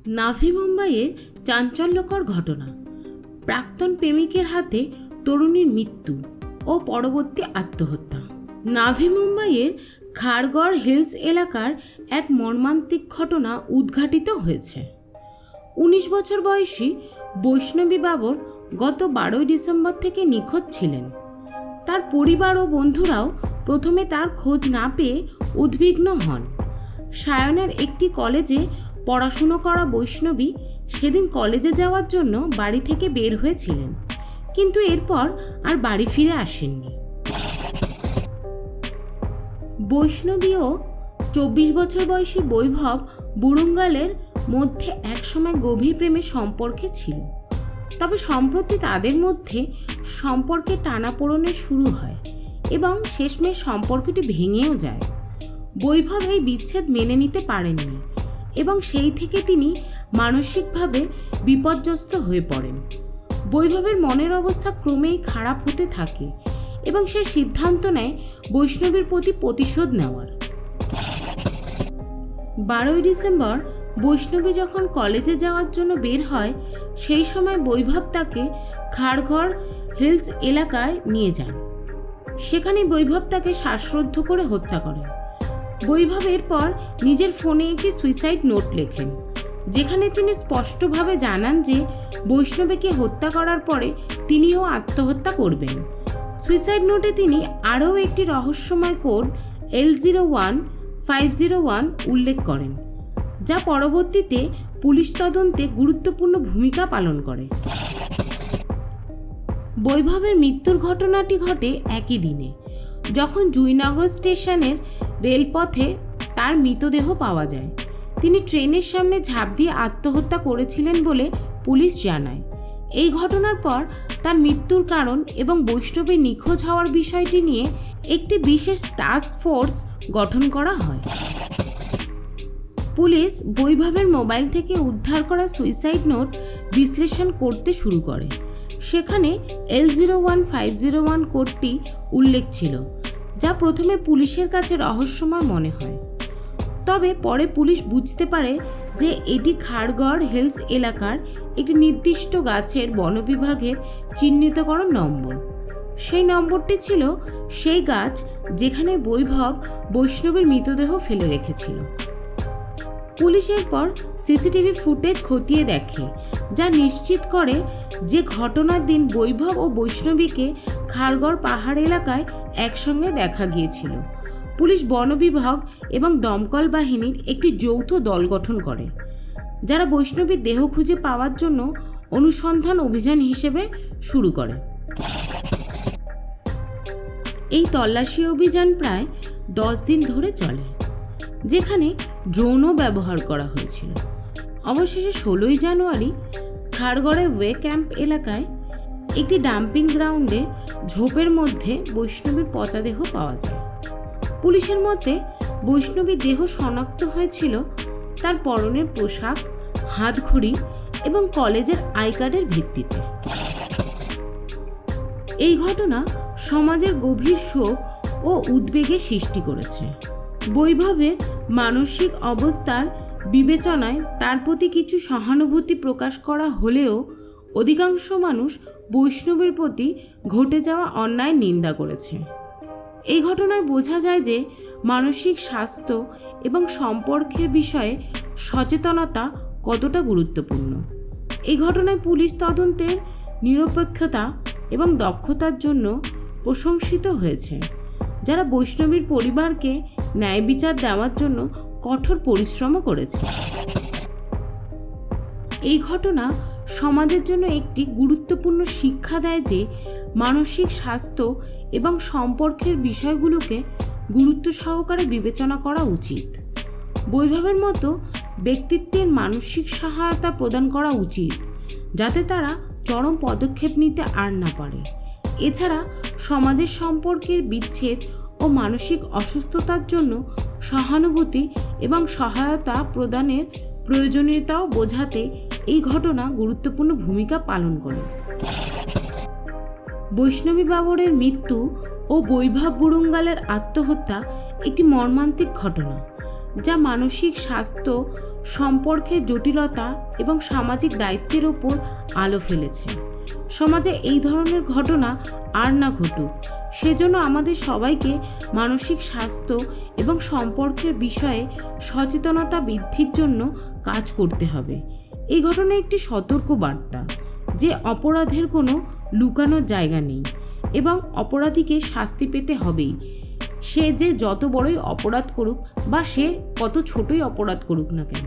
নাভি মুম্বাইয়ের চাঞ্চল্যকর ঘটনা, প্রাক্তন প্রেমিকের হাতে তরুণীর মৃত্যু ও পরবর্তী আত্মহত্যা। নাভি মুম্বাইয়ের খারগড় হিলস এলাকার এক মর্মান্তিক ঘটনা উদ্ঘাটিত হয়েছে। 19 বছর বয়সী বৈষ্ণবী বাবর গত 12 ডিসেম্বর থেকে নিখোঁজ ছিলেন। তার পরিবার ও বন্ধুরাও প্রথমে তার খোঁজ না পেয়ে উদ্বিগ্ন হন। সায়নের একটি কলেজে পড়াশুনো করা বৈষ্ণবী সেদিন কলেজে যাওয়ার জন্য বাড়ি থেকে বের হয়েছিলেন, কিন্তু এরপর আর বাড়ি ফিরে আসেননি। বৈষ্ণবী ও 24 বছর বয়সী বৈভব বুরুঙ্গালের মধ্যে একসময় গভীর প্রেমের সম্পর্কে ছিল, তবে সম্প্রতি তাদের মধ্যে সম্পর্কে টানাপোড়েন শুরু হয় এবং শেষমেশ সম্পর্কটি ভেঙেও যায়। বৈভব এই বিচ্ছেদ মেনে নিতে পারেননি এবং সেই থেকে তিনি মানসিকভাবে বিপর্যস্ত হয়ে পড়েন। বৈভবের মনের অবস্থা ক্রমেই খারাপ হতে থাকে এবং সে সিদ্ধান্ত নেয় বৈষ্ণবীর প্রতি প্রতিশোধ নেওয়ার। 12 ডিসেম্বর বৈষ্ণবী যখন কলেজে যাওয়ার জন্য বের হয়, সেই সময় বৈভব তাকে খারগড় হিলস এলাকায় নিয়ে যান। সেখানে বৈভব তাকে শ্বাসরুদ্ধ করে হত্যা করেন। বৈভব এরপর নিজের ফোনে একটি সুইসাইড নোট লেখেন, যেখানে তিনি স্পষ্টভাবে জানান যে বৈষ্ণবীকে হত্যা করার পরে তিনিও আত্মহত্যা করবেন। সুইসাইড নোটে তিনি আরও একটি রহস্যময় কোড L01-501 উল্লেখ করেন, যা পরবর্তীতে পুলিশ তদন্তে গুরুত্বপূর্ণ ভূমিকা পালন করে। বৈভবের মৃত্যুর ঘটনাটি ঘটে একই দিনে, যখন জুইনগর স্টেশনের রেলপথে তার মৃতদেহ পাওয়া যায়। তিনি ট্রেনের সামনে ঝাঁপ দিয়ে আত্মহত্যা করেছিলেন বলে পুলিশ জানায়। এই ঘটনার পর তার মৃত্যুর কারণ এবং বৈষ্ণবীর নিখোঁজ হওয়ার বিষয়টি নিয়ে একটি বিশেষ টাস্ক ফোর্স গঠন করা হয়। পুলিশ বৈভবের মোবাইল থেকে উদ্ধার করা সুইসাইড নোট বিশ্লেষণ করতে শুরু করে। সেখানে L01-501 কোডটি উল্লেখ ছিল, যা প্রথমে পুলিশের কাছে রহস্যময় মনে হয়। তবে পরে পুলিশ বুঝতে পারে যে এটি খারগড় হিলস এলাকার একটি নির্দিষ্ট গাছের বনবিভাগের চিহ্নিতকরণ নম্বর। সেই নম্বরটি ছিল সেই গাছ যেখানে বৈভব বৈষ্ণবীর মৃতদেহ ফেলে রেখেছিল। পুলিশ এরপর সিসিটিভি ফুটেজ খতিয়ে দেখে, যা নিশ্চিত করে যে ঘটনার দিন বৈভব ও বৈষ্ণবীকে খারগড় পাহাড় এলাকায় একসঙ্গে দেখা গিয়েছিল। পুলিশ বন বিভাগ এবং দমকল বাহিনীর একটি যৌথ দল গঠন করে, যারা বৈষ্ণবীর দেহ খুঁজে পাওয়ার জন্য অনুসন্ধান অভিযান হিসেবে শুরু করে। এই তল্লাশি অভিযান প্রায় 10 দিন ধরে চলে, যেখানে ড্রোনও ব্যবহার করা হয়েছিল। অবশেষে 16 জানুয়ারি খারগড়ের ওয়ে ক্যাম্প এলাকায় একটি ডাম্পিং গ্রাউন্ডে ঝোপের মধ্যে বৈষ্ণবীর পচা দেহ পাওয়া যায়। পুলিশের মতে বৈষ্ণবীর দেহ শনাক্ত হয়েছিল তার পরনের পোশাক, হাতঘড়ি এবং কলেজের আই কার্ডের ভিত্তিতে। এই ঘটনা সমাজের গভীর শোক ও উদ্বেগের সৃষ্টি করেছে। বৈভবের মানসিক অবস্থার বিবেচনায় তার প্রতি কিছু সহানুভূতি প্রকাশ করা হলেও অধিকাংশ মানুষ বৈষ্ণবীর প্রতি ঘটে যাওয়া অন্যায় নিন্দা করেছে। এই ঘটনায় বোঝা যায় যে মানসিক স্বাস্থ্য এবং সম্পর্কের বিষয়ে সচেতনতা কতটা গুরুত্বপূর্ণ। এই ঘটনায় পুলিশ তদন্তের নিরপেক্ষতা এবং দক্ষতার জন্য প্রশংসিত হয়েছে, যারা বৈষ্ণবীর পরিবারকে ন্যায় বিচার দেওয়ার জন্য কঠোর পরিশ্রম করেছে। এই ঘটনা সমাজের জন্য একটি গুরুত্বপূর্ণ শিক্ষা দেয় যে মানসিক স্বাস্থ্য এবং সম্পর্কের বিষয়গুলোকে গুরুত্ব সহকারে বিবেচনা করা উচিত। বৈভবের মতো ব্যক্তিত্বের মানসিক সহায়তা প্রদান করা উচিত, যাতে তারা চরম পদক্ষেপ নিতে আর না পারে। এছাড়া সমাজের সম্পর্কের বিচ্ছেদ ও মানসিক অসুস্থতার জন্য সহানুভূতি এবং সহায়তা প্রদানের প্রয়োজনীয়তাও বোঝাতে এই ঘটনা গুরুত্বপূর্ণ ভূমিকা পালন করে। বৈষ্ণবী বাবরের মৃত্যু ও বৈভব বুরুঙ্গালের আত্মহত্যা একটি মর্মান্তিক ঘটনা, যা মানসিক স্বাস্থ্য সম্পর্কের জটিলতা এবং সামাজিক দায়িত্বের ওপর আলো ফেলেছে। সমাজে এই ধরনের ঘটনা আর না ঘটুক, সেজন্য আমাদের সবাইকে মানসিক স্বাস্থ্য এবং সম্পর্কের বিষয়ে সচেতনতা বৃদ্ধির জন্য কাজ করতে হবে। এই ঘটনা একটি সতর্ক বার্তা যে অপরাধের কোনো লুকানোর জায়গা নেই এবং অপরাধীকে শাস্তি পেতে হবেই, সে যে যত বড়ই অপরাধ করুক বা সে কত ছোটই অপরাধ করুক না কেন।